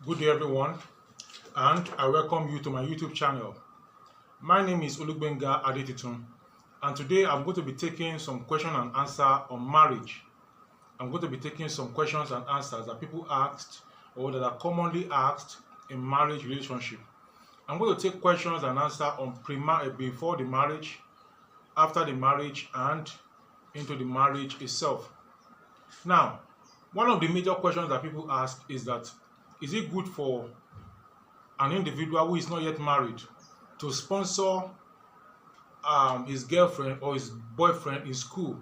Good day everyone, and I welcome you to my YouTube channel. My name is Olugbenga Adetitun, and today I'm going to be taking some question and answer on marriage. I'm going to be taking some questions and answers that people asked or that are commonly asked in marriage relationship. I'm going to take questions and answer on before the marriage, after the marriage, and into the marriage itself. Now, one of the major questions that people ask is that, is it good for an individual who is not yet married to sponsor his girlfriend or his boyfriend in school?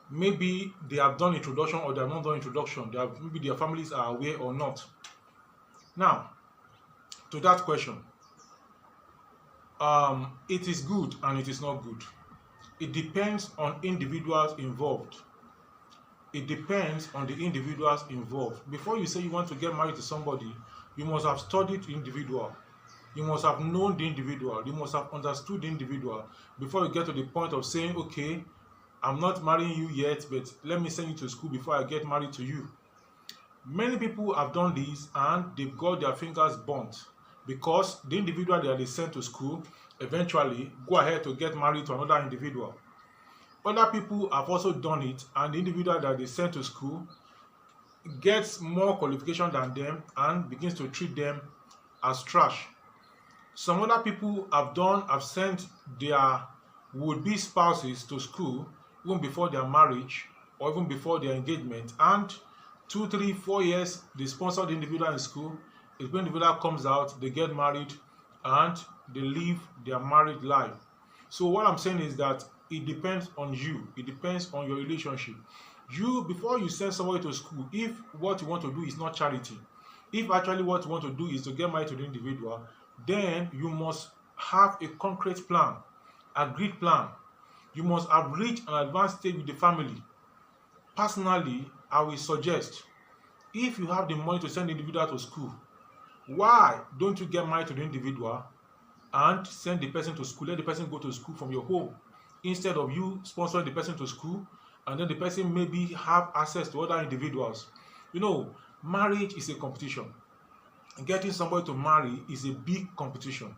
Maybe they have done introduction or they have not done introduction. Maybe their families are aware or not. Now, to that question, it is good and it is not good. It depends on individuals involved. It depends on the individuals involved. Before you say you want to get married to somebody, you must have studied the individual. You must have known the individual. You must have understood the individual before you get to the point of saying, okay, I'm not marrying you yet, but let me send you to school before I get married to you. Many people have done this and they've got their fingers burnt because the individual that they sent to school eventually go ahead to get married to another individual. Other people have also done it, and the individual that they sent to school gets more qualification than them and begins to treat them as trash. Some other people have sent their would-be spouses to school even before their marriage or even before their engagement, and 2, 3, 4 years they sponsor the individual in school. If the individual comes out, they get married and they live their married life. So what I'm saying is that it depends on you. It depends on your relationship. You, before you send somebody to school, if what you want to do is not charity, if actually what you want to do is to get married to the individual, then you must have a concrete plan, agreed plan. You must have reached an advanced stage with the family. Personally, I will suggest, if you have the money to send the individual to school, why don't you get married to the individual and send the person to school? Let the person go to school from your home, instead of you sponsoring the person to school and then the person maybe have access to other individuals. You know, marriage is a competition. Getting somebody to marry is a big competition,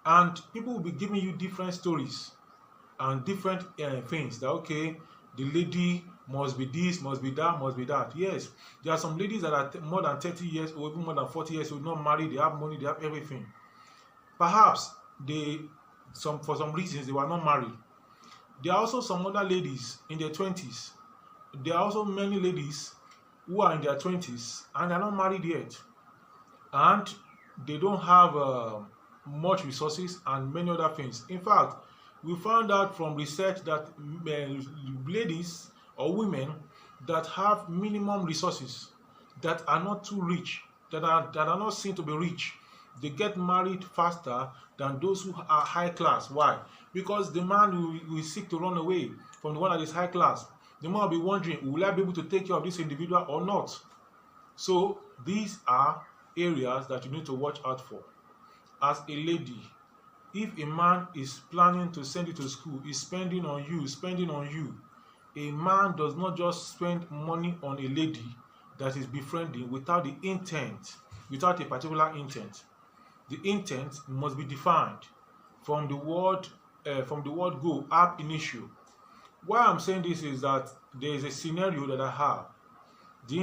and people will be giving you different stories and different things that, okay, the lady must be this, must be that, must be that. Yes, there are some ladies that are more than 30 years or even more than 40 years old, not married, they have money, they have everything. Perhaps for some reasons they were not married. There are also some other ladies in their 20s. There are also many ladies who are in their 20s and they are not married yet, and they don't have much resources and many other things. In fact, we found out from research that ladies or women that have minimum resources, that are not too rich, that are not seen to be rich, they get married faster than those who are high class. Why? Because the man will seek to run away from the one that is high class. The man will be wondering, will I be able to take care of this individual or not? So these are areas that you need to watch out for. As a lady, if a man is planning to send you to school, is spending on you. A man does not just spend money on a lady that is befriending without the intent, without a particular intent. The intent must be defined from the word go, ab initio. Why I'm saying this is that there is a scenario that I have. The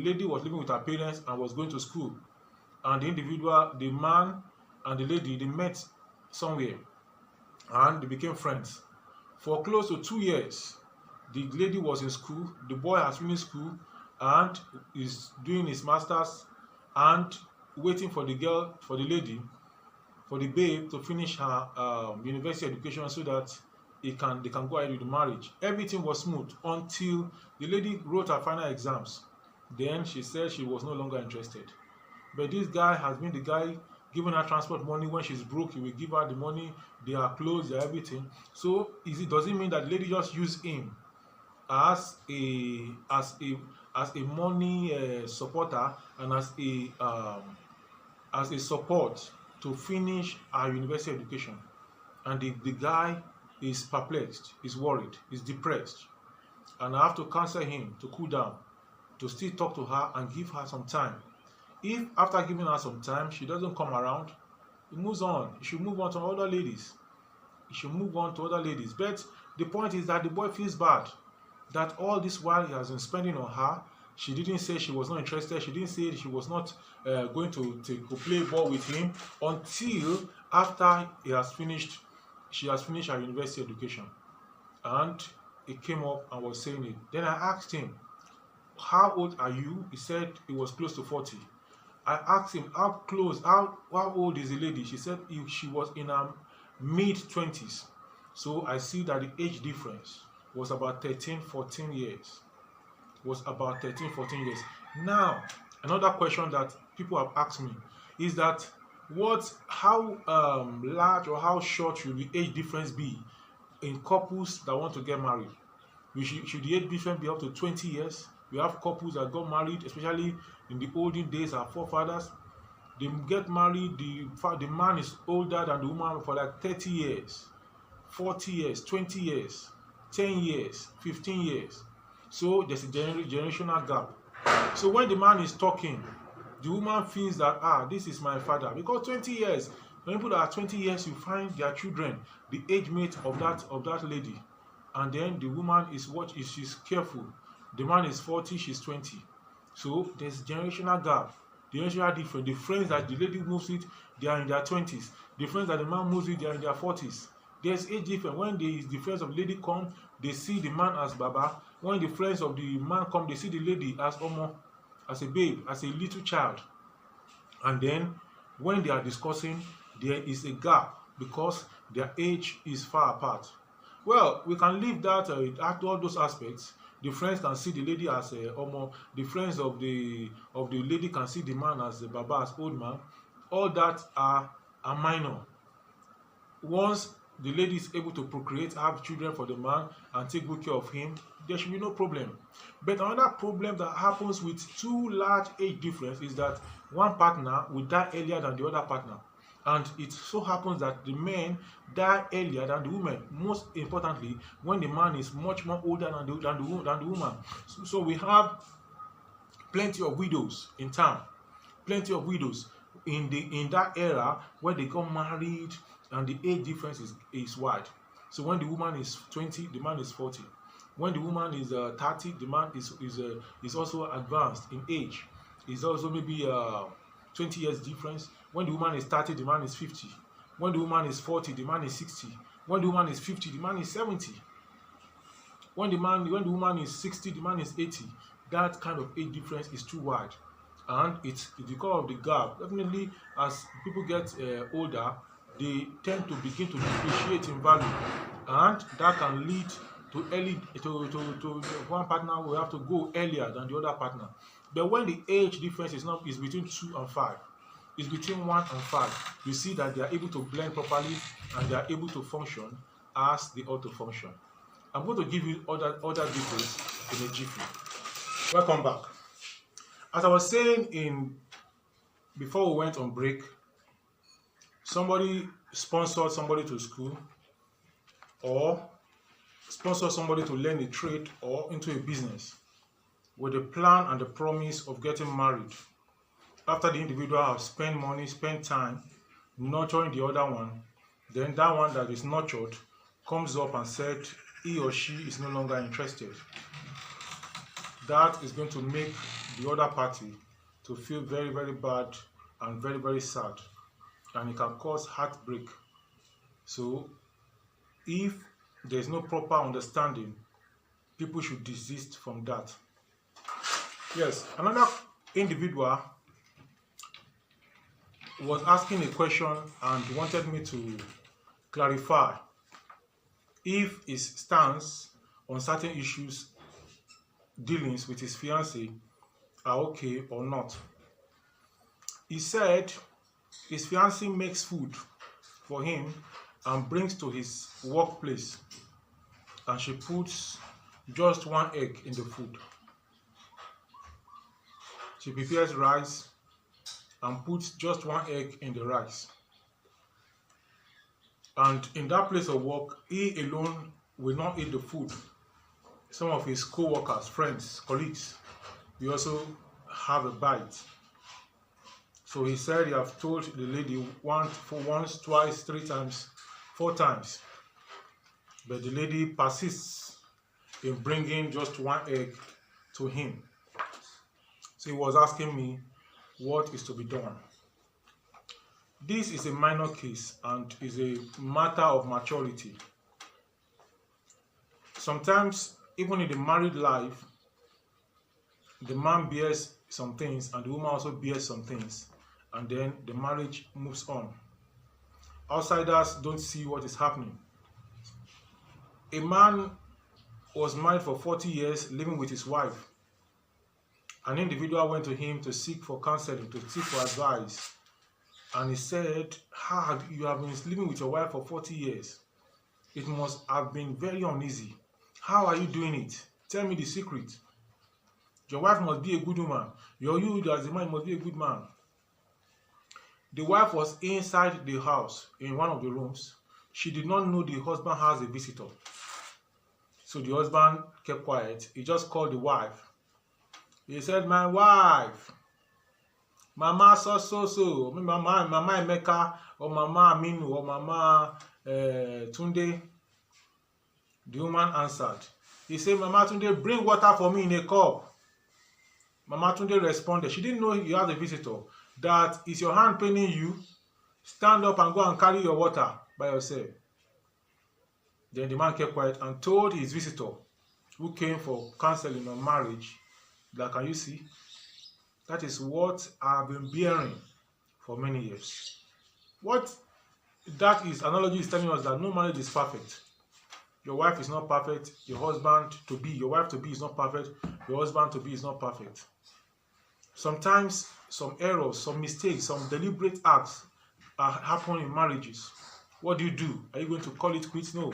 lady was living with her parents and was going to school, and the man and the lady, they met somewhere and they became friends. For close to 2 years, the lady was in school, the boy has finished school and is doing his masters and waiting for the babe to finish her university education so that they can go ahead with the marriage. Everything was smooth until the lady wrote her final exams. Then she said she was no longer interested. But this guy has been the guy giving her transport money. When she's broke, he will give her the money, their clothes, their everything. So does it mean that the lady just used him as a money supporter and as a support to finish her university education? And the guy is perplexed, is worried, is depressed, and I have to counsel him to cool down, to still talk to her and give her some time. If after giving her some time, she doesn't come around, he moves on. He should move on to other ladies. He should move on to other ladies. But the point is that the boy feels bad that all this while he has been spending on her, she didn't say she was not interested. She didn't say she was not going to play ball with him until after she has finished her university education. And he came up and was saying it. Then I asked him, how old are you? He said he was close to 40. I asked him, how old is the lady? She said she was in her mid-20s. So I see that the age difference was about 13, 14 years. Now, another question that people have asked me is that how large or how short should the age difference be in couples that want to get married? Should the age difference be up to 20 years? We have couples that got married, especially in the olden days, our forefathers. They get married, the man is older than the woman for like 30 years, 40 years, 20 years, 10 years, 15 years. So there's a generational gap. So when the man is talking, the woman feels that, this is my father. Because 20 years, when people that are 20 years, you find their children, the age mate of that lady. And then the woman she's careful. The man is 40, she's 20. So there's generational gap. The generational difference. The friends that the lady moves with, they are in their 20s. The friends that the man moves with, they are in their 40s. There's age difference. When the friends of the lady come, they see the man as Baba. When the friends of the man come, they see the lady as Omo, as a babe, as a little child. And then when they are discussing, there is a gap because their age is far apart. Well, we can leave that at all those aspects. The friends can see the lady as Omo. The friends of the lady can see the man as a Baba, as old man. All that are minor. Once the lady is able to procreate, have children for the man, and take good care of him, there should be no problem. But another problem that happens with too large age difference is that one partner will die earlier than the other partner. And it so happens that the men die earlier than the women. Most importantly, when the man is much more older than the woman. So we have plenty of widows in town. Plenty of widows in that era where they got married and the age difference is wide. So when the woman is 20, the man is 40. When the woman is 30, the man is also advanced in age. It's also maybe 20 years difference. When the woman is 30, the man is 50. When the woman is 40, the man is 60. When the woman is 50, the man is 70. When the woman is 60, the man is 80. That kind of age difference is too wide. And it's because of the gap. Definitely, as people get older, they tend to begin to depreciate in value. And that can lead to one partner will have to go earlier than the other partner. But when the age difference is between 2 and 5, it's between 1 and 5, you see that they are able to blend properly and they are able to function as they ought to function. I'm going to give you other details in a jiffy. Welcome back. As I was saying before we went on break, somebody sponsored somebody to school or sponsor somebody to learn a trade or into a business with the plan and the promise of getting married. After the individual has spent money, spent time nurturing the other one, then that one that is nurtured comes up and said he or she is no longer interested. That is going to make the other party to feel very, very bad and very, very sad, and it can cause heartbreak. So if there is no proper understanding, people should desist from that. Yes, another individual was asking a question and wanted me to clarify if his stance on certain issues, dealings with his fiancée, are okay or not. He said his fiancée makes food for him and brings to his workplace, and she puts just 1 egg in the food. She prepares rice and puts just 1 egg in the rice. And in that place of work, he alone will not eat the food. Some of his co-workers, friends, colleagues, will also have a bite. So he said he have told the lady once, twice, 3 times, 4 times. But the lady persists in bringing just 1 egg to him. So he was asking me what is to be done. This is a minor case and is a matter of maturity. Sometimes, even in the married life, the man bears some things and the woman also bears some things, and then the marriage moves on. Outsiders don't see what is happening. A man was married for 40 years, living with his wife. An individual went to him to seek for counseling, to seek for advice. And he said, you have been living with your wife for 40 years. It must have been very uneasy. How are you doing it? Tell me the secret. Your wife must be a good woman. You as a man must be a good man. The wife was inside the house in one of the rooms. She did not know the husband has a visitor. So the husband kept quiet. He just called the wife. He said, my wife, Mama so, Mama Emeka, or Mama Aminu, or Mama Tunde. The woman answered. He said, Mama Tunde, bring water for me in a cup. Mama Tunde responded. She didn't know you had a visitor. That is your hand paining you? Stand up and go and carry your water by yourself. Then the man kept quiet and told his visitor, who came for counseling on marriage, that, can you see? That is what I've been bearing for many years. What that is, analogy is telling us that no marriage is perfect. Your wife is not perfect. Your husband to be, your wife to be is not perfect. Your husband to be is not perfect. Sometimes some errors, some mistakes, some deliberate acts happen in marriages. What do? Are you going to call it quits? No.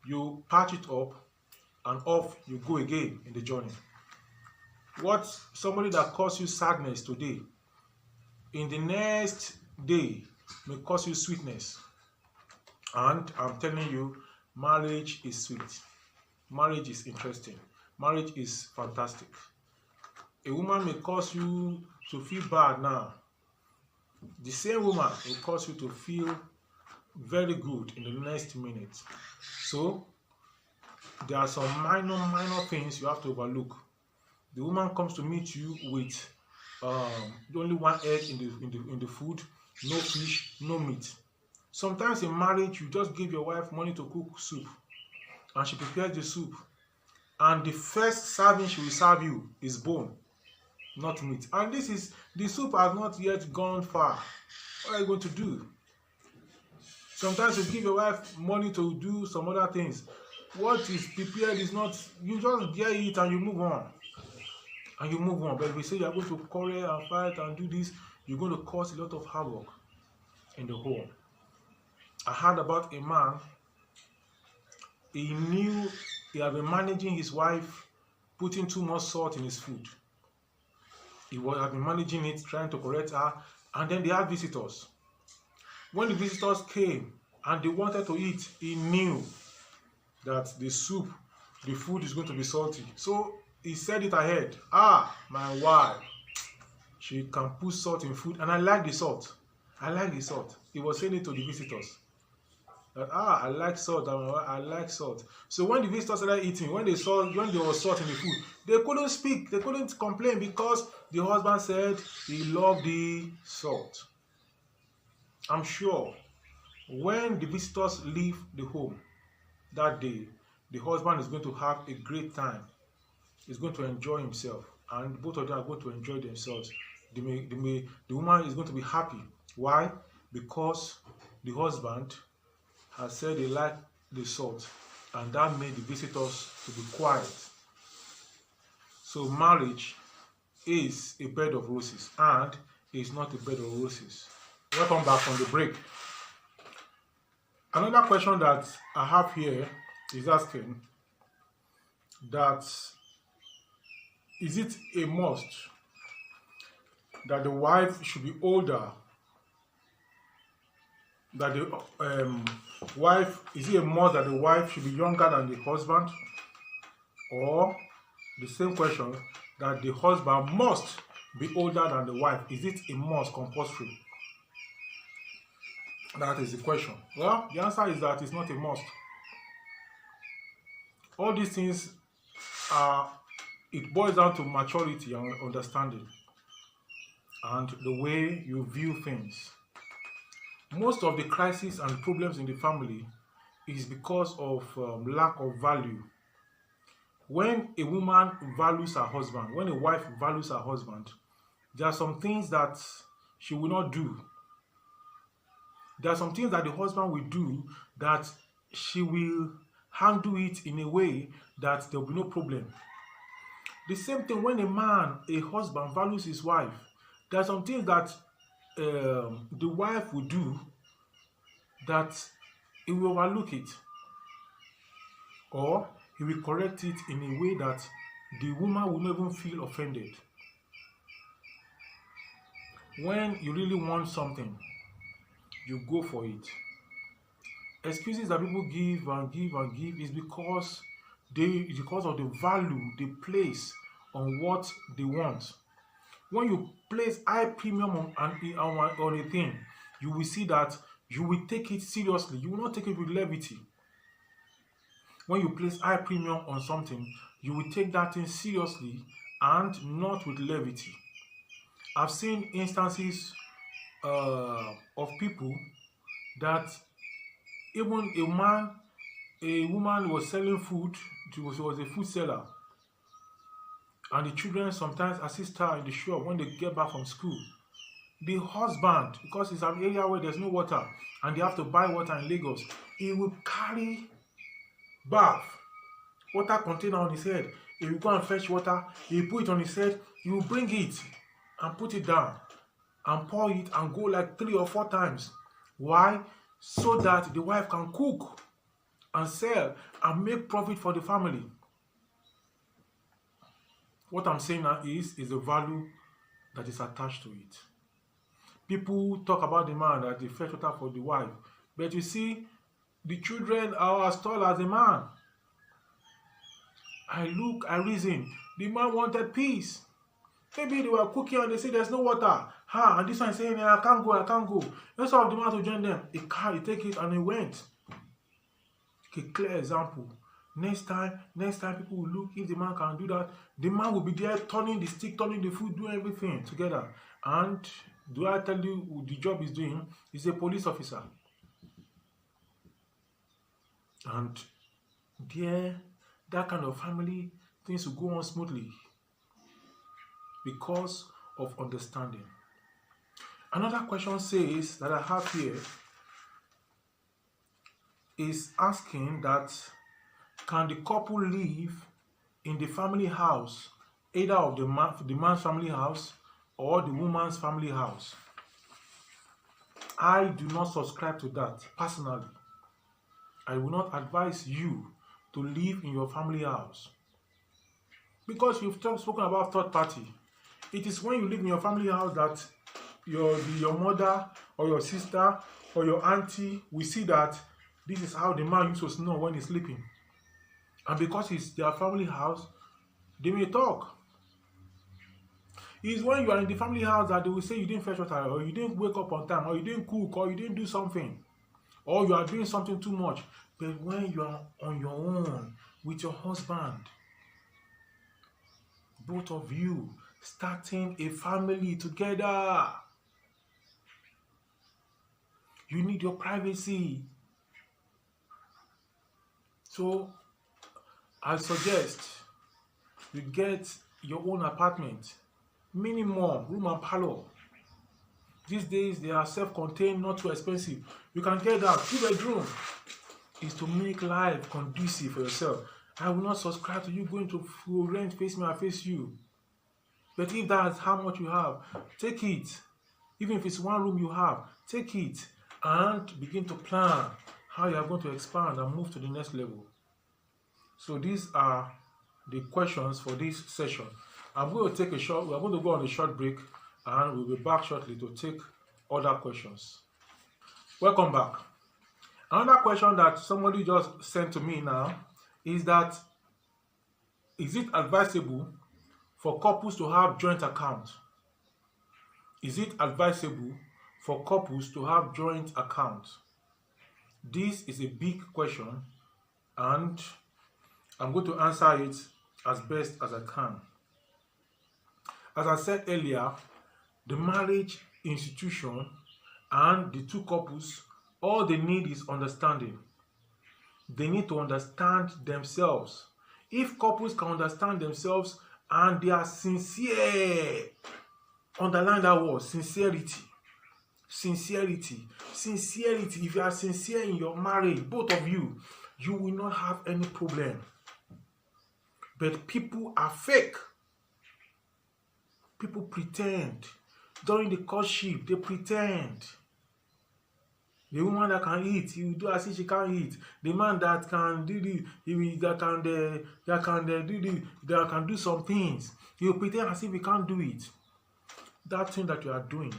You patch it up and off you go again in the journey. What somebody that caused you sadness today, in the next day may cause you sweetness. And I'm telling you, marriage is sweet. Marriage is interesting. Marriage is fantastic. A woman may cause you to feel bad now. The same woman will cause you to feel very good in the next minute. So there are some minor things you have to overlook. The woman comes to meet you with only 1 egg in the food, no fish, no meat. Sometimes in marriage, you just give your wife money to cook soup, and she prepares the soup, and the first serving she will serve you is bone, not meat. And the soup has not yet gone far. What are you going to do? Sometimes you give your wife money to do some other things. What is prepared is not, you just get it and you move on. But if you say you're going to quarrel and fight and do this, you're going to cause a lot of havoc in the home. I heard about a man. He knew he had been managing his wife putting too much salt in his food. He had been managing it, trying to correct her, and then they had visitors. When the visitors came and they wanted to eat, he knew that the soup, the food is going to be salty. So he said it ahead. My wife, she can put salt in food, and I like the salt. He was saying it to the visitors. That I like salt, I like salt. So when the visitors started eating, when there was salt in the food, they couldn't speak, they couldn't complain, because the husband said he loved the salt. I'm sure when the visitors leave the home that day, the husband is going to have a great time. He's going to enjoy himself, and both of them are going to enjoy themselves. The woman is going to be happy. Why? Because the husband has said they like the salt, and that made the visitors to be quiet. So marriage is a bed of roses, and is not a bed of roses. Welcome back from the break. Another question that I have here is asking that, is it a must that the wife should be older? That the wife, is it a must that the wife should be younger than the husband? Or the same question, that the husband must be older than the wife? Is it a must, compulsory? That is the question. Well, the answer is that it's not a must. All these things are, it boils down to maturity and understanding and the way you view things. Most of the crises and problems in the family is because of lack of value. When a woman values her husband, when a wife values her husband, there are some things that she will not do. There are some things that the husband will do that she will handle it in a way that there will be no problem. The same thing when a husband values his wife, there are some things that the wife will do that he will overlook it, or he will correct it in a way that the woman will not even feel offended. When you really want something, you go for it. Excuses that people give and give and give is because of the value they place on what they want. When you place high premium on a thing, you will see that you will take it seriously. You will not take it with levity. When you place high premium on something, you will take that thing seriously and not with levity. I've seen instances of people that even a woman was selling food. She was a food seller, and the children sometimes assist her in the shop when they get back from school. The husband, because it's an area where there's no water and they have to buy water in Lagos, he will carry bath, water container on his head. He will go and fetch water, he will put it on his head, he will bring it and put it down and pour it and go like 3 or 4 times. Why? So that the wife can cook and sell and make profit for the family. What I'm saying now is the value that is attached to it. People talk about the man that they fetch water for the wife, but you see, the children are as tall as the man. I reason, the man wanted peace. Maybe they were cooking and they say there's no water. And this one is saying, I can't go. Instead of the man to join them, he take it and he went. A clear example. Next time people will look, if the man can do that, the man will be there turning the stick, turning the food, doing everything together. And do I tell you who the job is doing? He's a police officer. And there, that kind of family, things will go on smoothly because of understanding. Another question says that I have here is asking that, can the couple live in the family house, either of the man's family house or the woman's family house? I do not subscribe to that personally. I will not advise you to live in your family house, because you've spoken about third party. It is when you live in your family house that your mother or your sister or your auntie will see that this is how the man used to know when he's sleeping. And because it's their family house, they may talk. It's when you are in the family house that they will say you didn't fetch water, or you didn't wake up on time, or you didn't cook, or you didn't do something, or you are doing something too much. But when you are on your own with your husband, both of you starting a family together, you need your privacy. So I suggest you get your own apartment, minimum room and parlor. These days they are self-contained, not too expensive. You can get that 2-bedroom. Is to make life conducive for yourself. I will not subscribe to you going to rent, face me, I face you. But if that's how much you have, take it. Even if it's 1 room you have, take it and begin to plan how you are going to expand and move to the next level. So these are the questions for this session. I'm going to we are going to go on a short break, and we'll be back shortly to take other questions. Welcome back. Another question that somebody just sent to me now is that, is it advisable for couples to have joint accounts? Is it advisable for couples to have joint accounts? This is a big question, and I'm going to answer it as best as I can. As I said earlier, the marriage institution and the two couples, all they need is understanding. They need to understand themselves. If couples can understand themselves and they are sincere, underline that word, sincerity. Sincerity. Sincerity. If you are sincere in your marriage, both of you, you will not have any problem. But people are fake. People pretend. During the courtship, they pretend. The woman that can eat, you do as if she can't eat. The man that can do this, that can do some things, you pretend as if he can't do it. That thing that you are doing,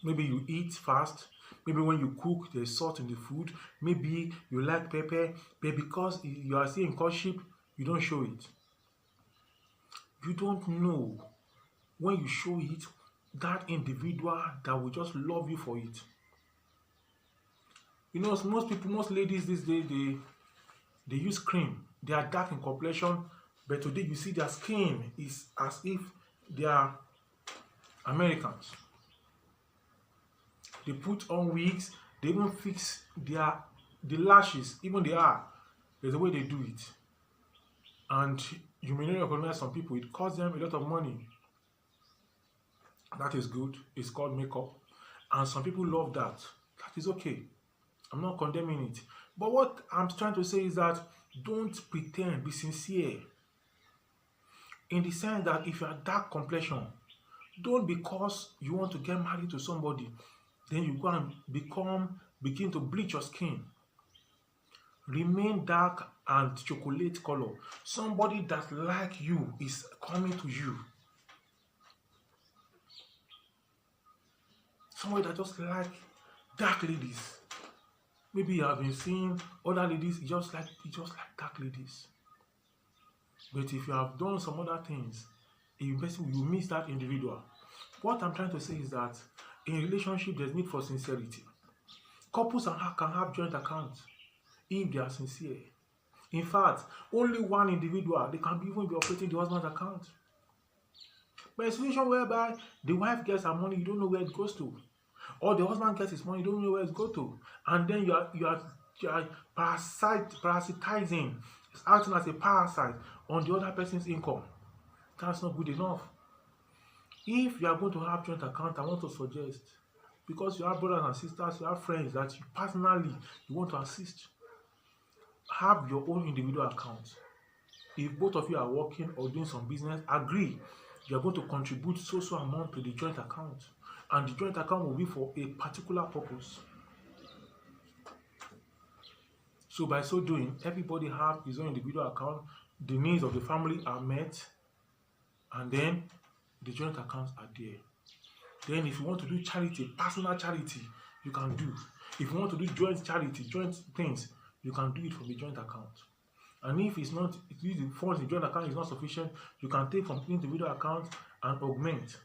maybe you eat fast, maybe when you cook, there's salt in the food, maybe you like pepper, but because you are still in courtship, you don't show it. You don't know when you show it, that individual that will just love you for it. You know, most ladies these days, they use cream. They are dark in complexion, but today you see their skin is as if they are Americans. They put on wigs, they even fix the lashes, even they are. There's a way they do it. And you may not recognize some people, it costs them a lot of money. That is good. It's called makeup. And some people love that. That is okay. I'm not condemning it. But what I'm trying to say is that don't pretend, be sincere. In the sense that if you are dark complexion, don't because you want to get married to somebody, then you go and begin to bleach your skin. Remain dark and chocolate color. Somebody that like you is coming to you. Somebody that just like dark ladies. Maybe you have been seeing other ladies just like dark ladies. But if you have done some other things, you miss that individual. What I'm trying to say is that in relationship, there's need for sincerity. Couples can have joint accounts if they are sincere. In fact, only one individual, they can even be operating the husband's account. But in a situation whereby the wife gets her money, you don't know where it goes to. Or the husband gets his money, you don't know where it goes to. And then you are parasitizing, it's acting as a parasite on the other person's income. That's not good enough. If you are going to have joint account, I want to suggest, because you have brothers and sisters, you have friends that you personally want to assist, have your own individual account. If both of you are working or doing some business, agree you are going to contribute so amount to the joint account, and the joint account will be for a particular purpose. So by so doing, everybody have his own individual account, the needs of the family are met, and then the joint accounts are there. Then if you want to do charity, personal charity, you can do. If you want to do joint charity, joint things, you can do it from the joint account. And if it's not, if the funds in the joint account is not sufficient, you can take from individual account and augment.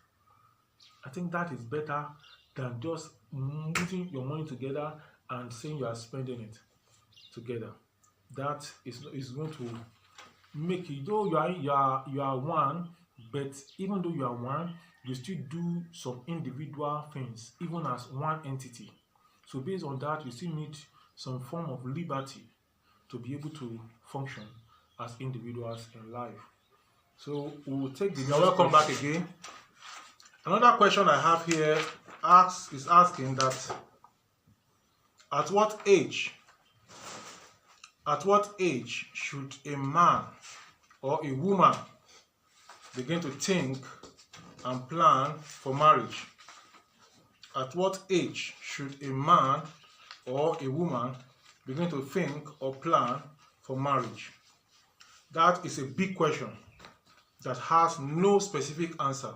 I think that is better than just putting your money together and saying you are spending it together. That is going to make it, though you are one, but even though you are one, you still do some individual things, even as one entity. So based on that, you still need some form of liberty to be able to function as individuals in life. So we'll take the next. Welcome back again. Another question I have here is asking that at what age should a man or a woman begin to think and plan for marriage? At what age should a man or a woman begin to think or plan for marriage? That is a big question that has no specific answer.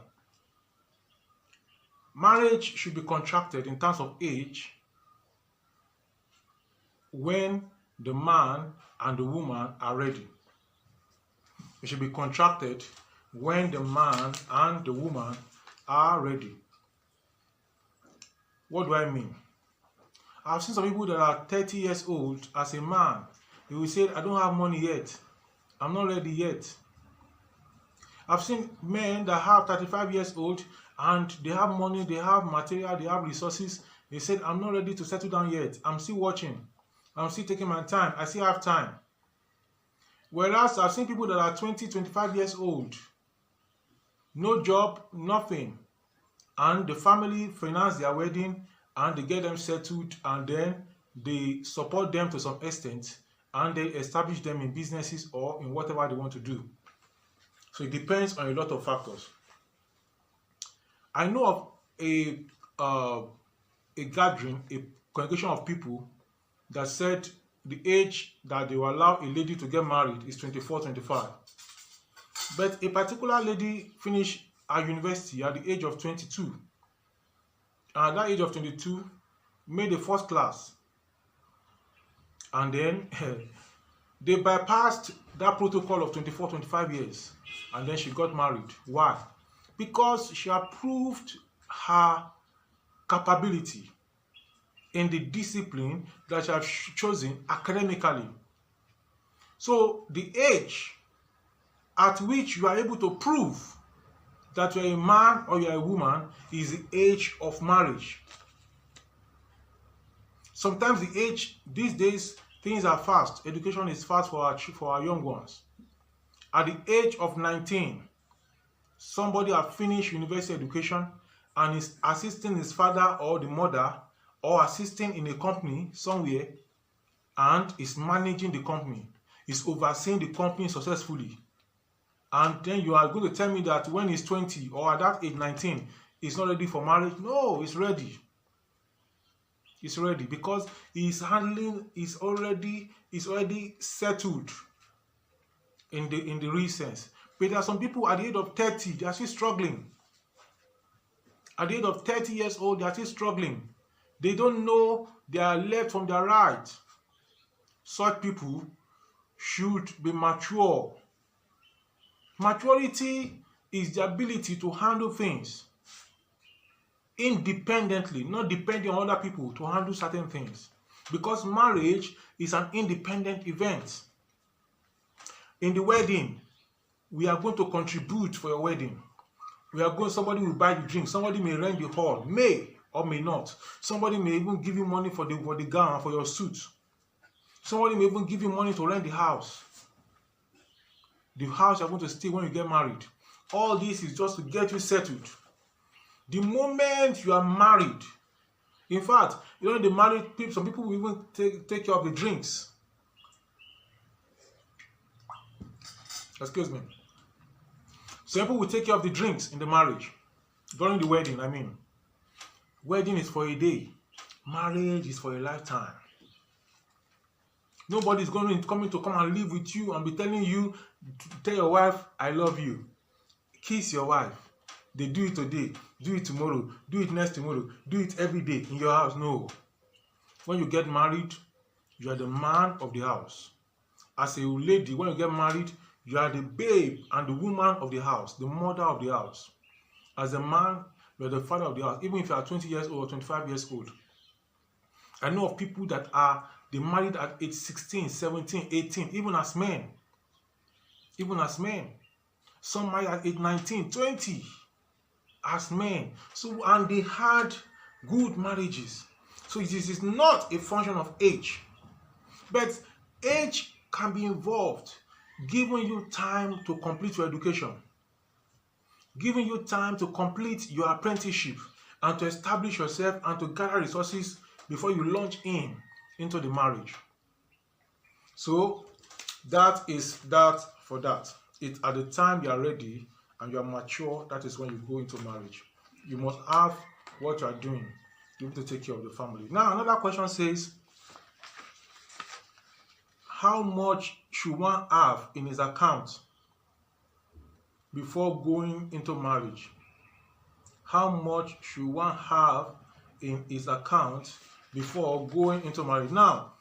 Marriage should be contracted in terms of age when the man and the woman are ready. It should be contracted when the man and the woman are ready. What do I mean? I've seen some people that are 30 years old as a man. They will say, I don't have money yet. I'm not ready yet. I've seen men that have 35 years old and they have money, they have material, they have resources. They said, I'm not ready to settle down yet. I'm still watching. I'm still taking my time. I still have time. Whereas I've seen people that are 20, 25 years old, no job, nothing, and the family finance their wedding and they get them settled, and then they support them to some extent and they establish them in businesses or in whatever they want to do. So it depends on a lot of factors. I know of a gathering, a congregation of people that said the age that they will allow a lady to get married is 24, 25. But a particular lady finished her university at the age of 22. And at that age of 22, made the first class. And then they bypassed that protocol of 24, 25 years. And then she got married. Why? Because she had proved her capability in the discipline that she has chosen academically. So the age at which you are able to prove that you are a man or you are a woman is the age of marriage. Sometimes the age, these days, things are fast. Education is fast for our young ones. At the age of 19, somebody has finished university education and is assisting his father or the mother or assisting in a company somewhere and is managing the company, is overseeing the company successfully. And then you are going to tell me that when he's 20 or at that age 19, he's not ready for marriage? No, he's ready. He's ready because he's already settled in the real sense. But there are some people at the age of 30, they are still struggling. At the age of 30 years old, they are still struggling. They don't know their left from their right. Such people should be mature. Maturity is the ability to handle things independently, not depending on other people to handle certain things. Because marriage is an independent event. In the wedding, we are going to contribute for your wedding. Somebody will buy the drink, somebody may rent the hall, may or may not. Somebody may even give you money for the gown, for your suit. Somebody may even give you money to rent the house. The house you're going to stay when you get married. All this is just to get you settled. The moment you are married, in fact, the married people, some people will even take care of the drinks. Excuse me. Some people will take care of the drinks in the marriage. During the wedding, I mean. Wedding is for a day. Marriage is for a lifetime. Nobody is coming to come and live with you and be telling you, tell your wife, I love you. Kiss your wife. They do it today, do it tomorrow, do it next tomorrow, do it every day in your house. No. When you get married, you are the man of the house. As a lady, when you get married, you are the babe and the woman of the house, the mother of the house. As a man, you are the father of the house, even if you are 20 years old or 25 years old. I know of people that they married at age 16, 17, 18, even as men. Even as men. Some married at age 19, 20 as men. So, and they had good marriages. So it is not a function of age. But age can be involved, giving you time to complete your education, giving you time to complete your apprenticeship and to establish yourself and to gather resources before you launch into the marriage. So that is that for that. It's at the time you are ready and you are mature, that is when you go into marriage. You must have what you are doing to be able to take care of the family. Now, another question says, how much should one have in his account before going into marriage? How much should one have in his account before going into marriage? Now,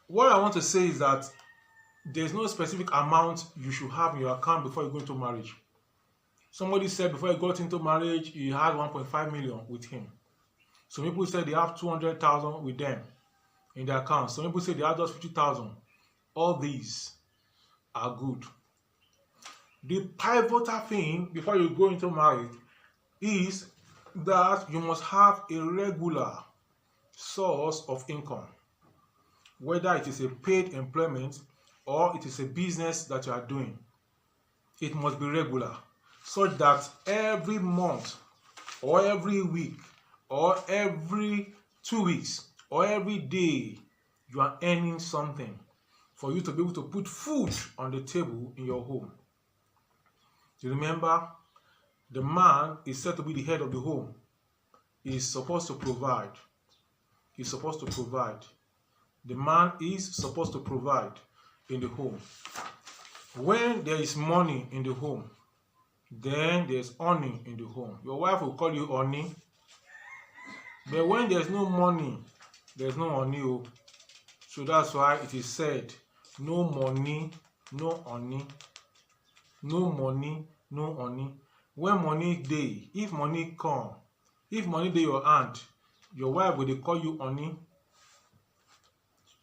what I want to say is that there's no specific amount you should have in your account before you go into marriage. Somebody said before he got into marriage, he had 1.5 million with him. Some people said they have 200,000 with them in their account. Some people say they have just 50,000. All these are good. The pivotal thing before you go into marriage is that you must have a regular source of income, whether it is a paid employment or it is a business that you are doing. It must be regular, such that every month or every week or every 2 weeks or every day you are earning something for you to be able to put food on the table in your home. You remember, the man is said to be the head of the home. He is supposed to provide. He's supposed to provide. The man is supposed to provide in the home. When there is money in the home, then there's honey in the home. Your wife will call you honey. But when there's no money, there's no honey. So that's why it is said, no money, no honey. No money, no honey. When money dey, if money come, if money dey your hand, your wife will call you honey.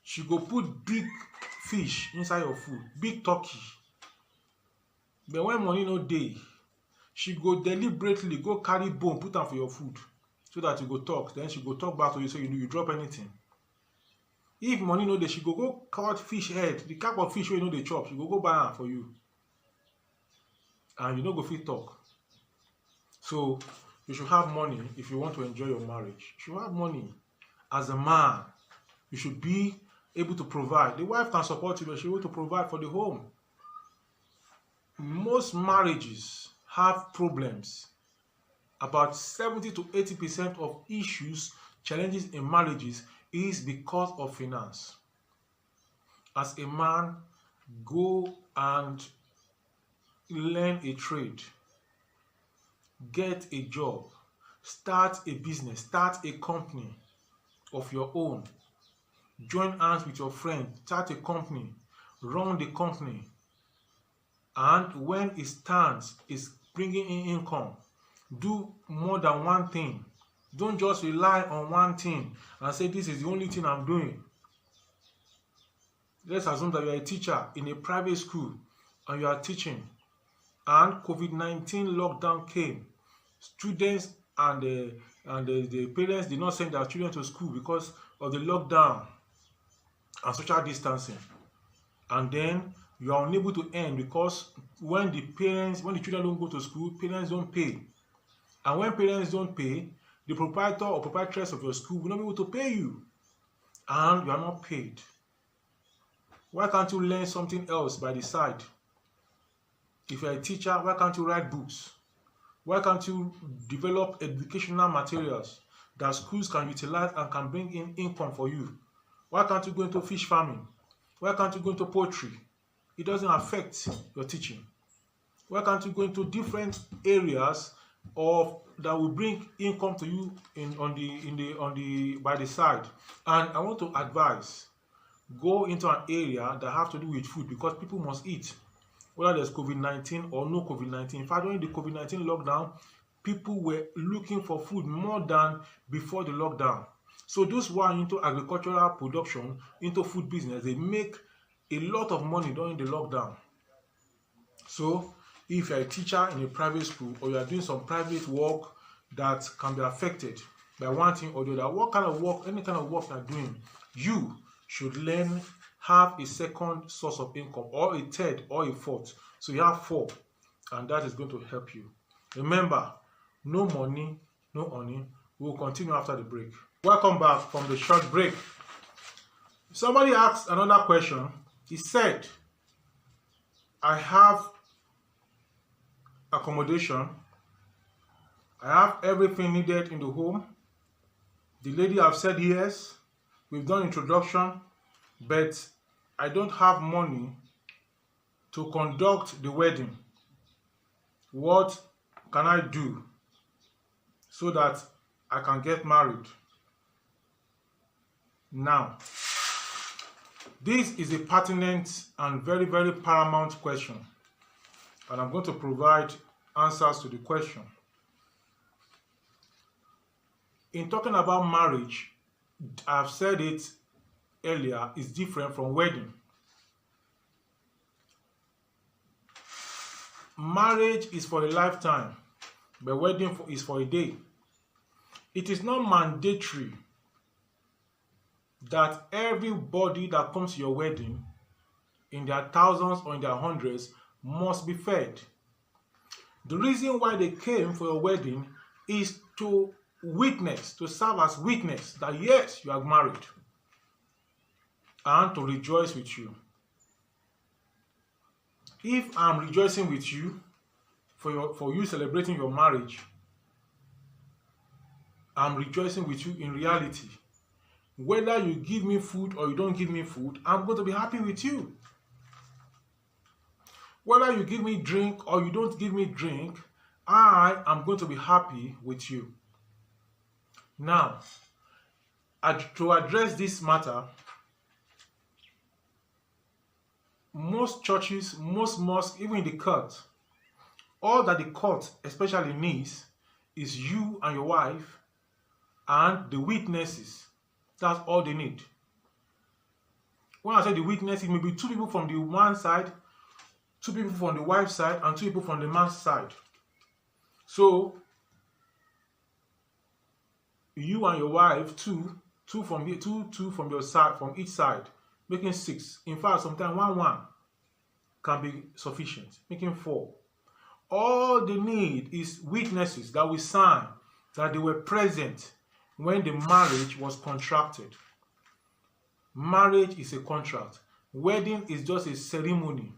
She go put big fish inside your food, big turkey. But when money no dey, she go deliberately go carry bone, put am for your food, so that you go talk. Then she go talk back to you, so you drop anything. If money no dey, she go cut fish head, the type of fish wey you no dey chop, she go buy am for you. And you no go fit talk. So you should have money if you want to enjoy your marriage. You should have money. As a man, you should be able to provide. The wife can support you, but she will to provide for the home. Most marriages have problems. About 70 to 80% of issues, challenges in marriages is because of finance. As a man, go and learn a trade, get a job, start a business, start a company of your own, join hands with your friend, start a company, run the company, and when it stands, is bringing in income, do more than one thing. Don't just rely on one thing and say this is the only thing I'm doing. Let's assume that you are a teacher in a private school and you are teaching, and COVID-19 lockdown came. Students and the parents did not send their children to school because of the lockdown and social distancing. And then you are unable to earn because when the children don't go to school, parents don't pay. And when parents don't pay, the proprietor or proprietress of your school will not be able to pay you. And you are not paid. Why can't you learn something else by the side? If you're a teacher, why can't you write books? Why can't you develop educational materials that schools can utilize and can bring in income for you? Why can't you go into fish farming? Why can't you go into poultry? It doesn't affect your teaching. Why can't you go into different areas that will bring income to you by the side? And I want to advise, go into an area that have to do with food, because people must eat, whether there's COVID-19 or no COVID-19. In fact, during the COVID-19 lockdown, people were looking for food more than before the lockdown. So those who are into agricultural production, into food business, they make a lot of money during the lockdown. So if you're a teacher in a private school, or you are doing some private work that can be affected by one thing or the other, what kind of work, any kind of work you're doing, you should learn, have a second source of income, or a third, or a fourth. So you have 4, and that is going to help you. Remember, no money, no honey. We will continue after the break. Welcome back from the short break. Somebody asked another question. He said, I have accommodation, I have everything needed in the home. The lady have said yes, we've done introduction, but I don't have money to conduct the wedding. What can I do so that I can get married? Now, this is a pertinent and very, very paramount question, and I'm going to provide answers to the question. In talking about marriage, I've said it earlier, is different from wedding. Marriage is for a lifetime, but wedding is for a day. It is not mandatory that everybody that comes to your wedding, in their thousands or in their hundreds, must be fed. The reason why they came for your wedding is to witness, to serve as witness that yes, you are married, and to rejoice with you. If I'm rejoicing with you for you celebrating your marriage, I'm rejoicing with you in reality. Whether you give me food or you don't give me food, I'm going to be happy with you. Whether you give me drink or you don't give me drink, I am going to be happy with you. Now, to address this matter, most churches, most mosques, even in the court, all that the court especially needs is you and your wife and the witnesses. That's all they need. When I say the witnesses, it may be 2 people from the one side, 2 people from the wife's side, and 2 people from the man's side. So, you and your wife, two from your side, from each side, making 6. In fact, sometimes 1 can be sufficient, making 4. All they need is witnesses that will sign that they were present when the marriage was contracted. Marriage is a contract. Wedding is just a ceremony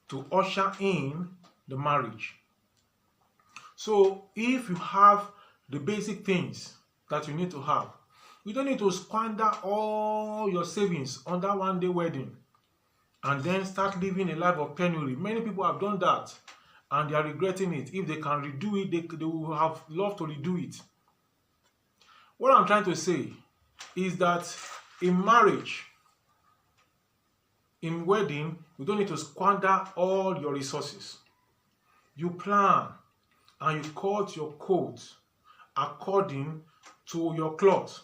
to usher in the marriage. So if you have the basic things that you need to have, you don't need to squander all your savings on that one-day wedding and then start living a life of penury. Many people have done that and they are regretting it. If they can redo it, they will have loved to redo it. What I'm trying to say is that in marriage, in wedding, you don't need to squander all your resources. You plan and you cut your coat according to your cloth.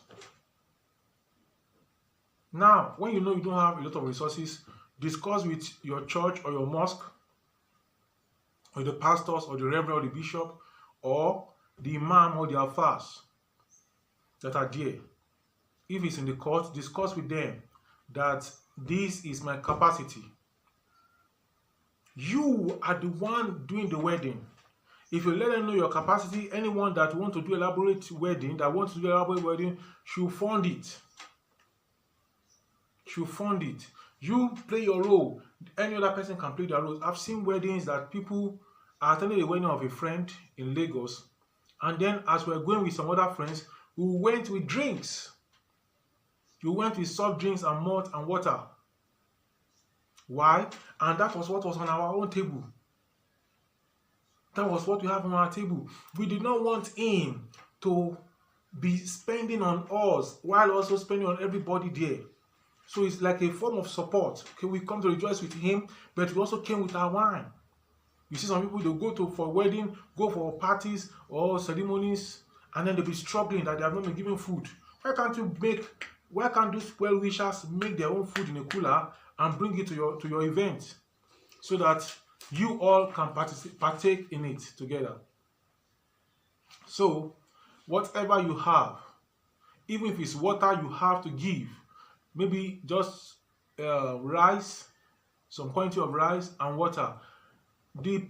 Now, when you know you don't have a lot of resources, discuss with your church or your mosque, or the pastors or the reverend or the bishop, or the imam or the alfas that are there. If it's in the court, discuss with them that this is my capacity. You are the one doing the wedding. If you let them know your capacity, anyone that wants to do elaborate wedding, should fund it. You play your role. Any other person can play their role. I've seen weddings that people are attending the wedding of a friend in Lagos, and then as we're going with some other friends, we went with drinks. You went with soft drinks and malt and water. Why? And that was what was on our own table. That was what we have on our table. We did not want him to be spending on us while also spending on everybody there. So it's like a form of support. Okay, we come to rejoice with him, but we also came with our wine. You see some people, they go for wedding, go for parties or ceremonies, and then they'll be struggling that they have not been given food. Why can't those well-wishers make their own food in a cooler and bring it to your event so that you all can partake in it together? So, whatever you have, even if it's water you have to give, maybe just rice, some quantity of rice and water, the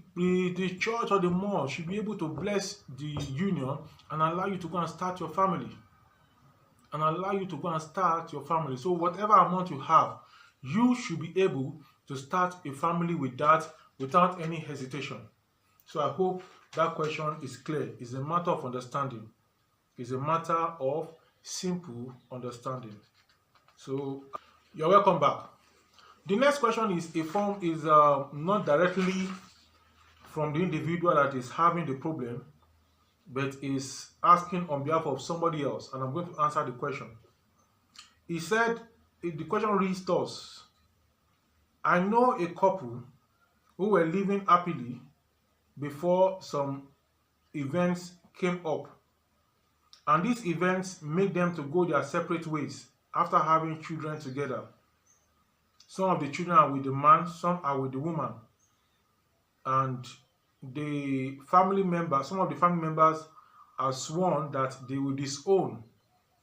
church or the mosque should be able to bless the union and allow you to go and start your family. So whatever amount you have, you should be able to start a family with that without any hesitation. So I hope that question is clear. It's a matter of understanding. It's a matter of simple understanding. So you're welcome back. The next question is not directly from the individual that is having the problem, but is asking on behalf of somebody else, and I'm going to answer the question. He said, the question reads thus: I know a couple who were living happily before some events came up. And these events make them to go their separate ways after having children together. Some of the children are with the man, some are with the woman. And the family members, some of the family members are sworn that they will disown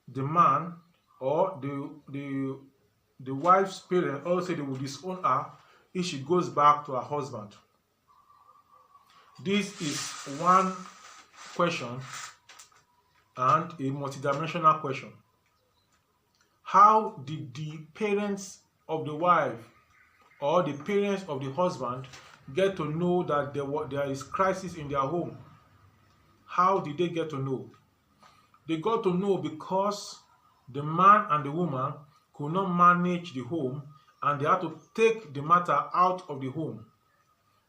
the man, or the wife's parents also they will disown her if she goes back to her husband. This is one question and a multidimensional question. How did the parents of the wife or the parents of the husband get to know that there is crisis in their home? How did they get to know? They got to know because the man and the woman could not manage the home, and they had to take the matter out of the home.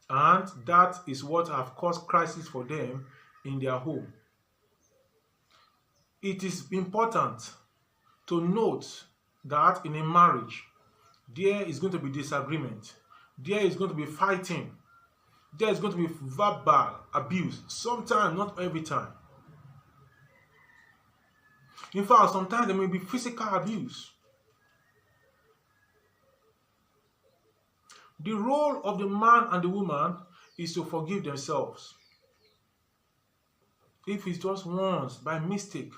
And that is what have caused crisis for them in their home. It is important to note that in a marriage, there is going to be disagreement. There is going to be fighting. There is going to be verbal abuse. Sometimes, not every time. In fact, sometimes there may be physical abuse. The role of the man and the woman is to forgive themselves. If it's just once, by mistake,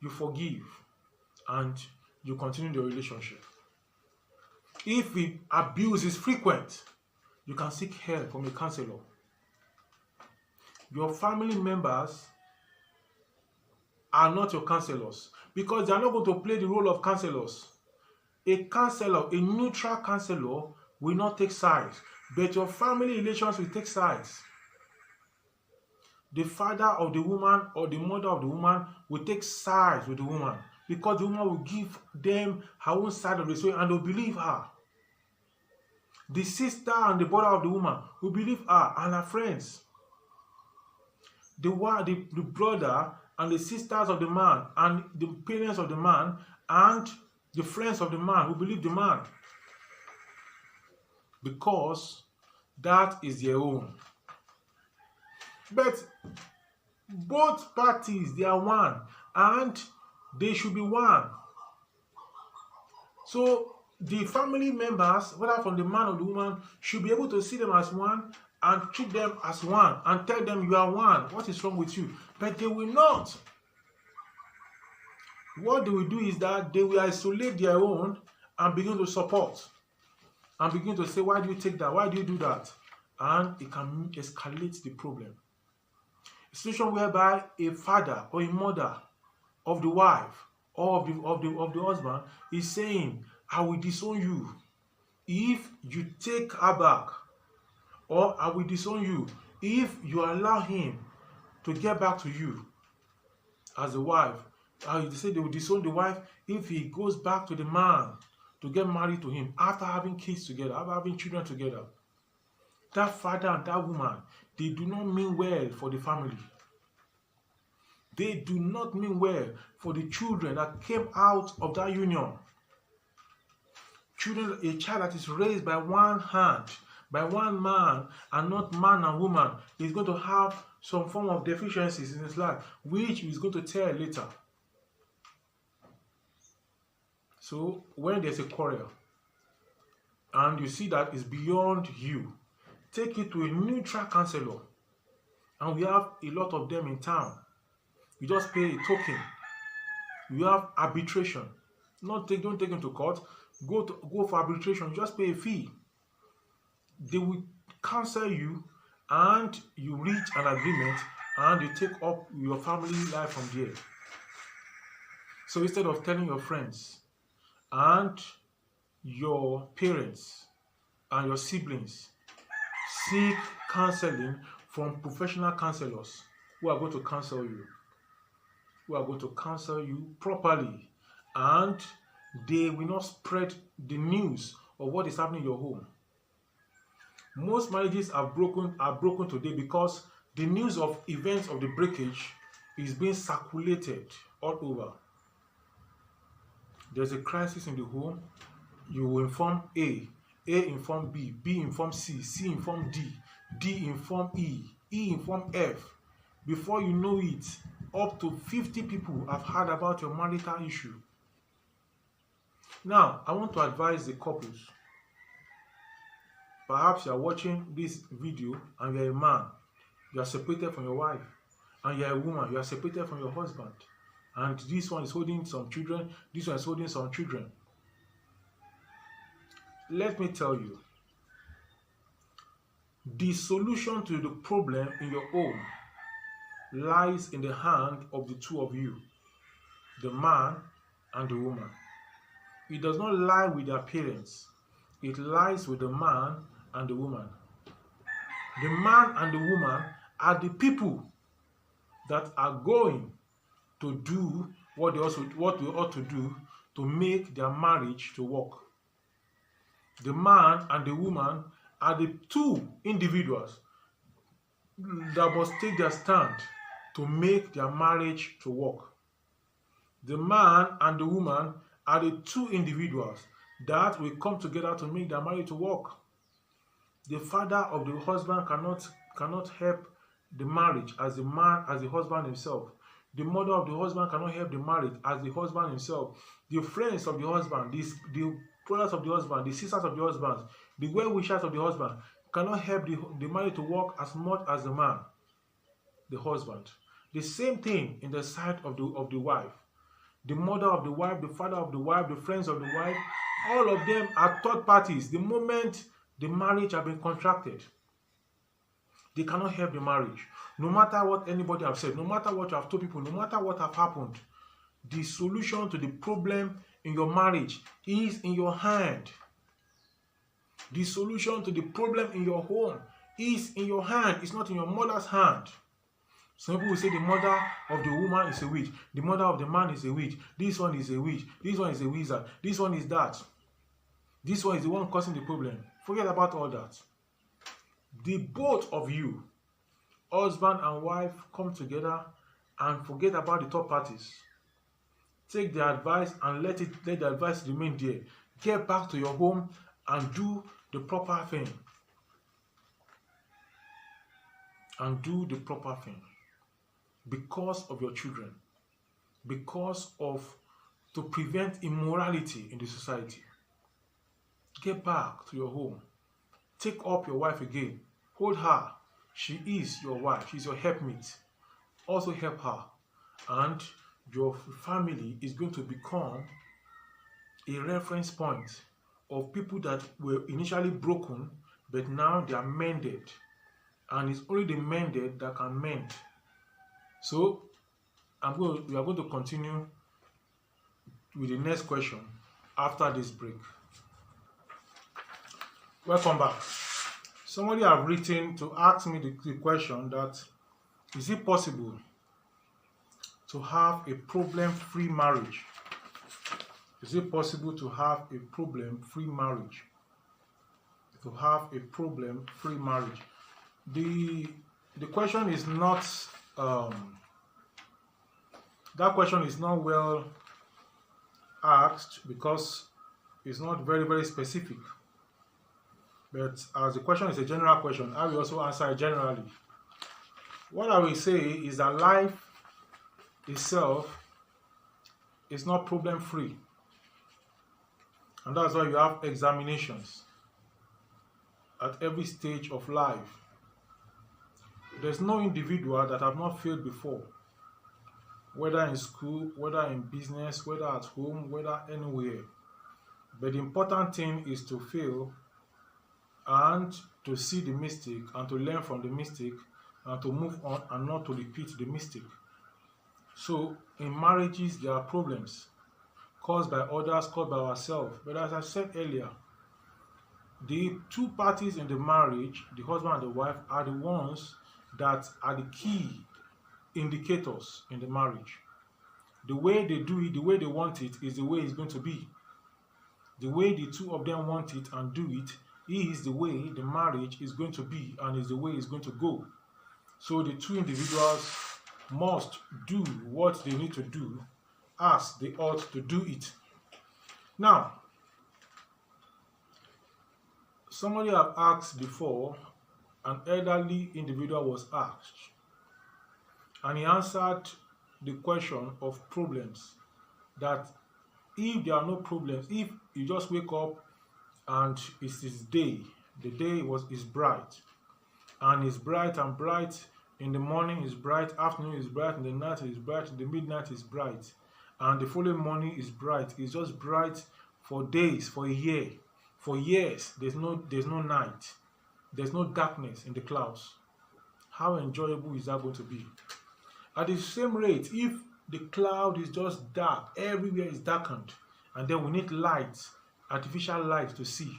you forgive and you continue the relationship. If the abuse is frequent, you can seek help from a counselor. Your family members are not your counselors because they are not going to play the role of counselors. A counselor, a neutral counselor, will not take sides, but your family relations will take sides. The father of the woman or the mother of the woman will take sides with the woman because the woman will give them her own side of the story and they'll believe her. The sister and the brother of the woman will believe her and her friends. The brother and the sisters of the man and the parents of the man and the friends of the man will believe the man because that is their own. But both parties, they are one and they should be one. So the family members, whether from the man or the woman, should be able to see them as one and treat them as one and tell them you are one. What is wrong with you? But they will not. What they will do is that they will isolate their own and begin to support and begin to say, why do you take that? Why do you do that? And it can escalate the problem. A situation whereby a father or a mother of the wife or of the husband is saying, I will disown you if you take her back, or I will disown you if you allow him to get back to you as a wife. They say they will disown the wife if he goes back to the man to get married to him after having kids together, after having children together. That father and that woman, they do not mean well for the family. They do not mean well for the children that came out of that union. Children, a child that is raised by one hand, by one man, and not man and woman, is going to have some form of deficiencies in his life, which he is going to tell later. So when there's a quarrel, and you see that it's beyond you, take it to a neutral counselor. And we have a lot of them in town. You just pay a token. You have arbitration. Don't take him to court. Go for arbitration. You just pay a fee. They will counsel you, and you reach an agreement, and you take up your family life from there. So instead of telling your friends and your parents and your siblings, seek counseling from professional counselors who are going to counsel you, who are going to counsel you properly, and they will not spread the news of what is happening in your home. Most marriages are broken today because the news of events of the breakage is being circulated all over. There's a crisis in the home, you will inform A inform B, B inform C, C inform D, D inform E, E inform F. Before you know it, up to 50 people have heard about your marital issue. Now, I want to advise the couples. Perhaps you are watching this video and you are a man, you are separated from your wife, and you are a woman, you are separated from your husband, and this one is holding some children, this one is holding some children. Let me tell you, the solution to the problem in your home lies in the hand of the two of you, the man and the woman. It does not lie with their parents. It lies with the man and the woman. The man and the woman are the people that are going to do what they ought to do to make their marriage to work. The man and the woman are the two individuals that must take their stand to make their marriage to work. The man and the woman are the two individuals that will come together to make their marriage to work. The father of the husband cannot help the marriage as the man, as the husband himself. The mother of the husband cannot help the marriage as the husband himself. The friends of the husband, the brothers of the husband, the sisters of the husband, the well-wishers of the husband cannot help the marriage to work as much as the man, the husband. The same thing in the side of the wife. The mother of the wife, the father of the wife, the friends of the wife, all of them are third parties. The moment the marriage has been contracted, they cannot help the marriage. No matter what anybody has said, no matter what you have told people, no matter what has happened, the solution to the problem in your marriage is in your hand. The solution to the problem in your home is in your hand. It's not in your mother's hand. Some people will say the mother of the woman is a witch. The mother of the man is a witch. This one is a witch. This one is a wizard. This one is that. This one is the one causing the problem. Forget about all that. The both of you, husband and wife, come together and forget about the third parties. Take the advice and let the advice remain there. Get back to your home and do the proper thing. And do the proper thing. Because of your children. Because of, to prevent immorality in the society. Get back to your home. Take up your wife again. Hold her. She is your wife. She's your helpmate. Also help her. And your family is going to become a reference point of people that were initially broken, but now they are mended. And it's only the mended that can mend. So, we are going to continue with the next question after this break. Welcome back. Somebody have written to ask me the question that, is it possible to have a problem-free marriage? Is it possible to have a problem-free marriage? To have a problem-free marriage. The question is not, that question is not well asked because it's not very, very specific. But as the question is a general question, I will also answer it generally. What I will say is that life itself is not problem-free. And that's why you have examinations at every stage of life. There's no individual that have not failed before, whether in school, whether in business, whether at home, whether anywhere. But the important thing is to fail and to see the mistake and to learn from the mistake and to move on and not to repeat the mistake. So in marriages there are problems caused by others, caused by ourselves. But as I said earlier, the two parties in the marriage, the husband and the wife, are the ones that are the key indicators in the marriage. The way they do it, the way they want it, is the way it's going to be. The way the two of them want it and do it is the way the marriage is going to be and is the way it's going to go. So the two individuals must do what they need to do as they ought to do it. Now, somebody have asked before an elderly individual was asked, and he answered the question of problems, that if there are no problems, if you just wake up and it's his day, the day is bright, and it's bright and bright in the morning is bright, afternoon is bright, in the night is bright, in the midnight is bright, and the following morning is bright. It's just bright for days, for a year, for years. There's no night, there's no darkness in the clouds. How enjoyable is that going to be? At the same rate, if the cloud is just dark, everywhere is darkened, and then we need light, artificial light to see,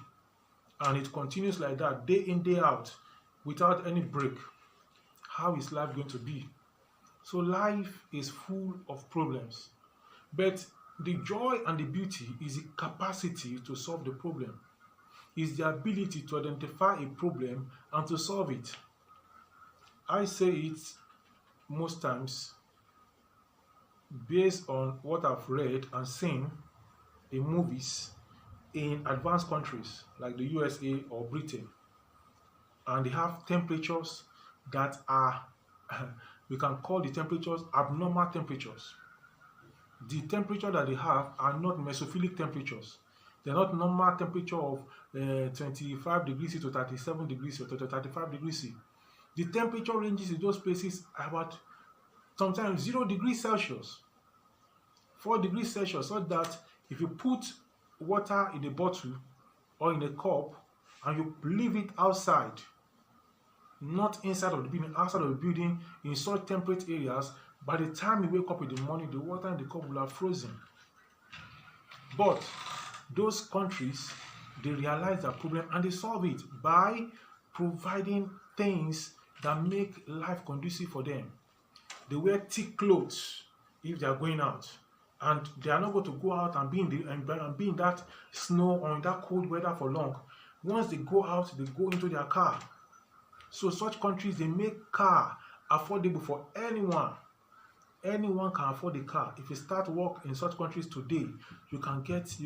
and it continues like that day in, day out, without any break, how is life going to be? So life is full of problems, but the joy and the beauty is the capacity to solve the problem, is the ability to identify a problem and to solve it. I say it most times based on what I've read and seen in movies in advanced countries like the USA or Britain, and they have temperatures that are we can call the temperatures abnormal temperatures. The temperature that they have are not mesophilic temperatures. They're not normal temperature of 25 degrees C to 37 degrees C or to 35 degrees C. The temperature ranges in those places about sometimes 0 degrees Celsius, 4 degrees Celsius, so that if you put water in a bottle or in a cup and you leave it outside, not inside of the building, outside of the building in such temperate areas, by the time you wake up in the morning, the water in the cup will have frozen. But those countries, they realize their problem and they solve it by providing things that make life conducive for them. They wear thick clothes if they are going out, and they are not going to go out and be in that snow or in that cold weather for long. Once they go out, they go into their car. So such countries, they make car affordable for anyone. Anyone can afford a car. If you start work in such countries today, you can get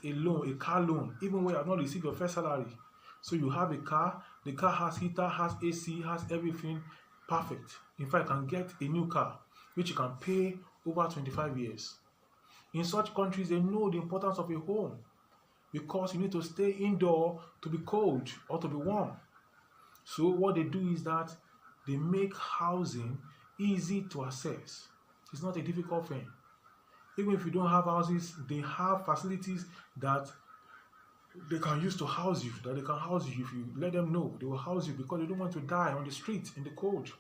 a loan, a car loan, even when you have not received your first salary. So you have a car, the car has heater, has AC, has everything perfect. In fact, you can get a new car, which you can pay over 25 years. In such countries, they know the importance of a home, because you need to stay indoor to be cold or to be warm. So what they do is that they make housing easy to access. It's not a difficult thing. Even if you don't have houses, they have facilities that they can use to house you, that they can house you. If you let them know, they will house you, because they don't want to die on the street in the cold.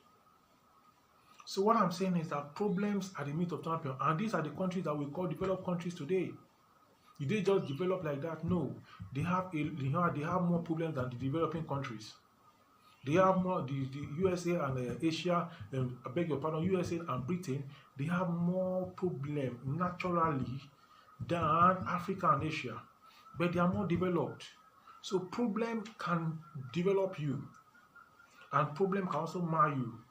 So what I'm saying is that problems are the meat of champion, and these are the countries that we call developed countries today. Did they just develop like that? No. They have more problems than the developing countries. They have more, the USA and Asia, I beg your pardon, USA and Britain, they have more problem naturally than Africa and Asia, but they are more developed. So problem can develop you, and problem can also mar you.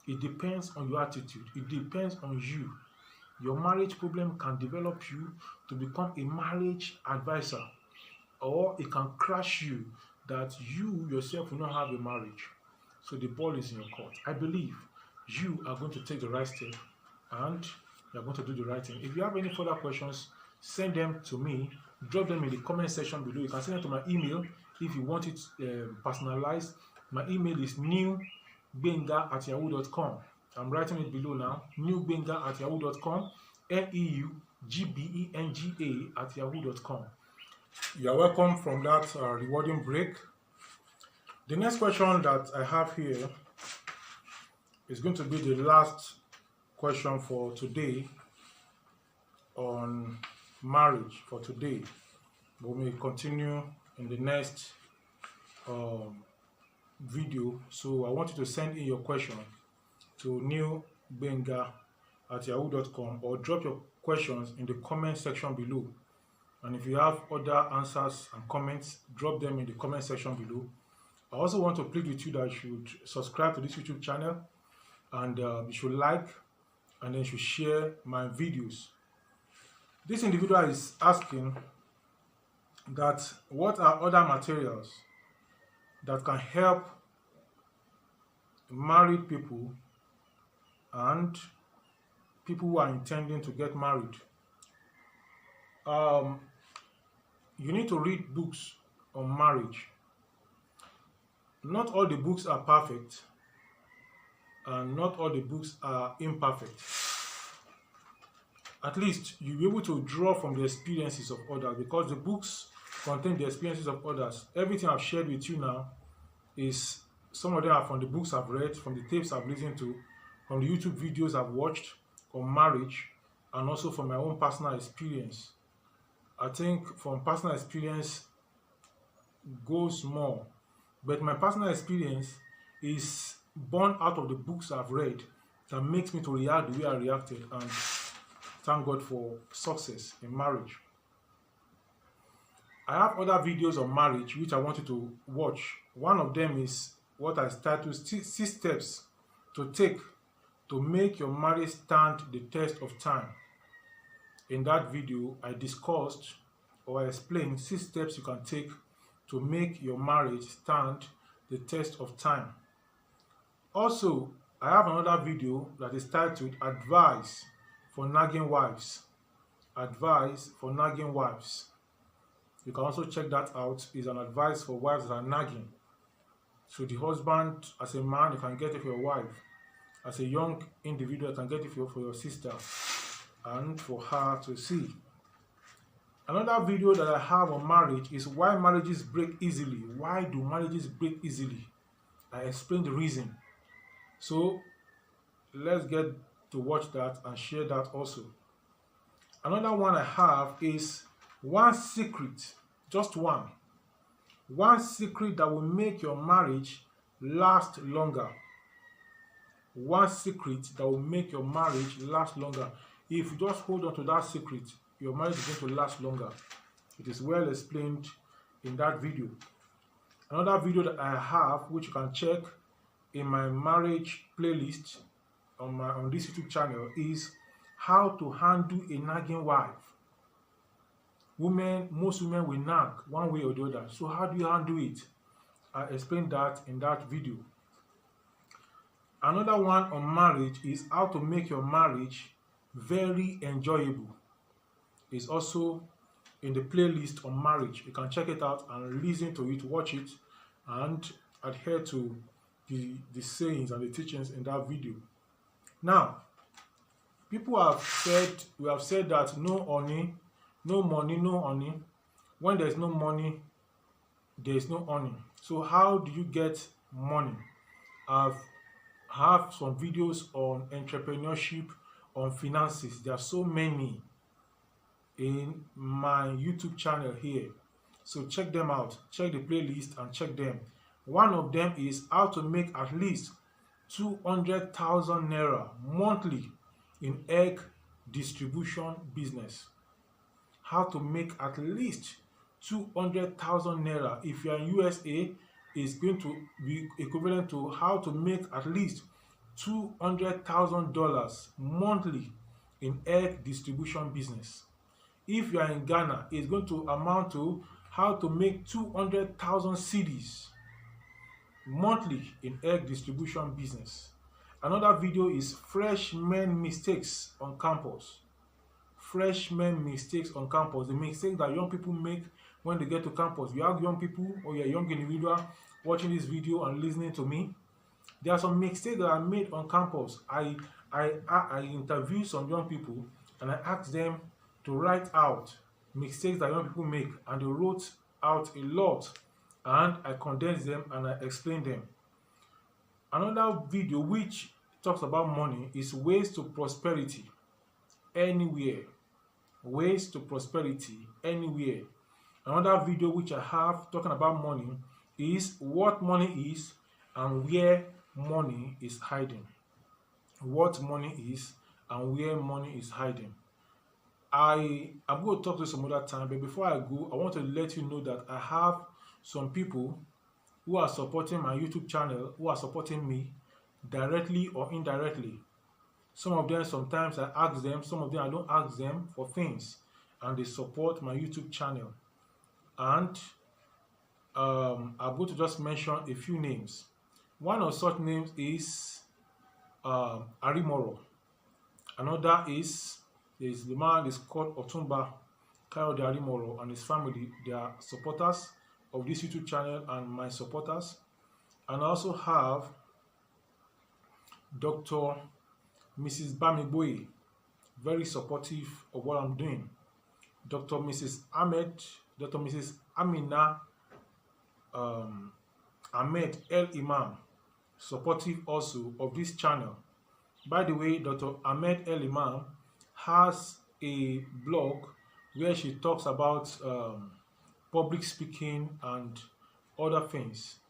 It depends on your attitude. It depends on you. Your marriage problem can develop you to become a marriage advisor, or it can crash you that you yourself will not have a marriage. So the ball is in your court. I believe you are going to take the right step and you are going to do the right thing. If you have any further questions, send them to me. Drop them in the comment section below. You can send them to my email if you want it personalized. My email is newgbenga@yahoo.com. I'm writing it below now. newgbenga@yahoo.com. NEUGBENGA@yahoo.com. You are welcome from that rewarding break. The next question that I have here is going to be the last question for today on marriage for today. We may continue in the next video. So I want you to send in your question to newgbenga@yahoo.com, or drop your questions in the comment section below. And if you have other answers and comments, drop them in the comment section below. I also want to plead with you that you should subscribe to this YouTube channel, and you should like, and then you should share my videos. This individual is asking that what are other materials that can help married people and people who are intending to get married. Um, you need to read books on marriage. Not all the books are perfect, and not all the books are imperfect. At least you'll be able to draw from the experiences of others, because the books contain the experiences of others. Everything I've shared with you now is, some of them are from the books I've read, from the tapes I've listened to, from the YouTube videos I've watched on marriage, and also from my own personal experience. I think from personal experience goes more, but my personal experience is born out of the books I've read that makes me to react the way I reacted, and thank God for success in marriage. I have other videos on marriage which I want you to watch. One of them is what I titled 6 steps to take to make your marriage stand the test of time. In that video, I discussed or I explained 6 steps you can take to make your marriage stand the test of time. Also, I have another video that is titled Advice for Nagging Wives. Advice for Nagging Wives. You can also check that out. It's an advice for wives that are nagging. So the husband, as a man, you can get it for your wife. As a young individual, you can get it for your sister and for her to see. Another video that I have on marriage is why marriages break easily. Why do marriages break easily? I explain the reason. So let's get to watch that and share that also. Another one I have is one secret, just one secret that will make your marriage last longer. One secret that will make your marriage last longer. If you just hold on to that secret, your marriage is going to last longer. It is well explained in that video. Another video that I have, which you can check in my marriage playlist on this YouTube channel, is how to handle a nagging wife. Most women will nag one way or the other. So how do you handle it? I explained that in that video. Another one on marriage is how to make your marriage very enjoyable. It's also in the playlist on marriage. You can check it out and listen to it, watch it, and adhere to the sayings and the teachings in that video. Now, we have said that no money, no honey. When there's no money, there's no honey. So how do you get money? I've have some videos on entrepreneurship, on finances. There are so many in my YouTube channel here. So check them out. Check the playlist and check them. One of them is how to make at least 200,000 naira monthly in egg distribution business. How to make at least 200,000 naira. If you are in USA, is going to be equivalent to how to make at least $200,000 monthly in egg distribution business. If you are in Ghana, it's going to amount to how to make 200,000 cedis monthly in egg distribution business. Another video is freshman mistakes on campus. Freshman mistakes on campus. The mistakes that young people make when they get to campus. You have young people or you're a young individual watching this video and listening to me. There are some mistakes that are made on campus. I interview some young people and I asked them to write out mistakes that young people make, and they wrote out a lot, and I condensed them and I explained them. Another video which talks about money is ways to prosperity anywhere. Ways to prosperity anywhere. Another video which I have talking about money is what money is and where money is hiding. What money is and where money is hiding. I'm going to talk to you some other time, but before I go, I want to let you know that I have some people who are supporting my YouTube channel, who are supporting me directly or indirectly. Some of them, sometimes I ask them, some of them I don't ask them for things, and they support my YouTube channel. And I'm going to just mention a few names. One of such names is Arimoro. Another is the man is called Otumba Kayode Arimoro and his family. They are supporters of this YouTube channel and my supporters. And I also have Dr. Mrs. Bamiboye, very supportive of what I'm doing. Dr. Mrs. Amina Ahmed El Imam, supportive also of this channel. By the way, Dr. Ahmed El Imam has a blog where she talks about public speaking and other things.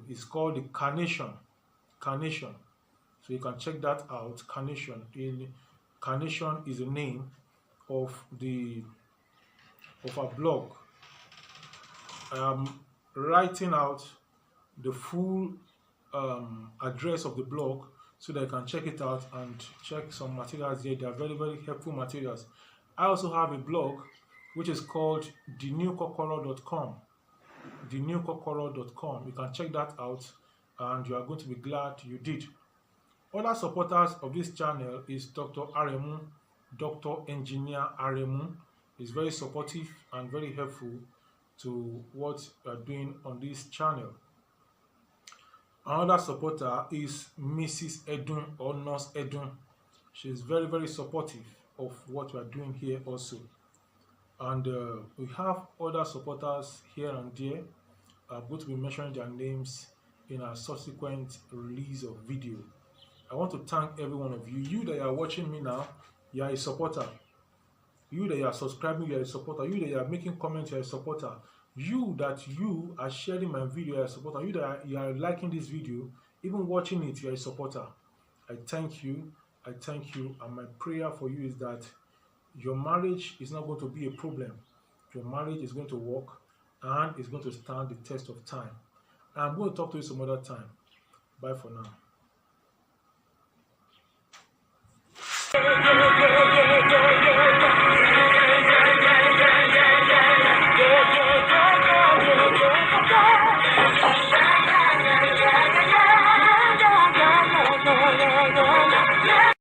It's called the Carnation. So you can check that out. Carnation is the name of our blog. I'm writing out the full address of the blog so that you can check it out and check some materials there. They are very, very helpful materials. I also have a blog which is called thenewkokoro.com. thenewkokoro.com. You can check that out and you are going to be glad you did. Other supporters of this channel is Dr. Aremu, Dr. Engineer Aremu. Is very supportive and very helpful to what you are doing on this channel. Another supporter is Mrs. Edun or Nurse Edun. She is very, very supportive of what we are doing here also. And we have other supporters here and there. I'm going to be mentioning their names in a subsequent release of video. I want to thank every one of you. You that are watching me now, you are a supporter. You that are subscribing, you are a supporter. You that are making comments, you are a supporter. You that you are sharing my video, you are a supporter. You that you are liking this video, even watching it, you are a supporter. I thank you. I thank you. And my prayer for you is that your marriage is not going to be a problem. Your marriage is going to work and it's going to stand the test of time. And I'm going to talk to you some other time. Bye for now.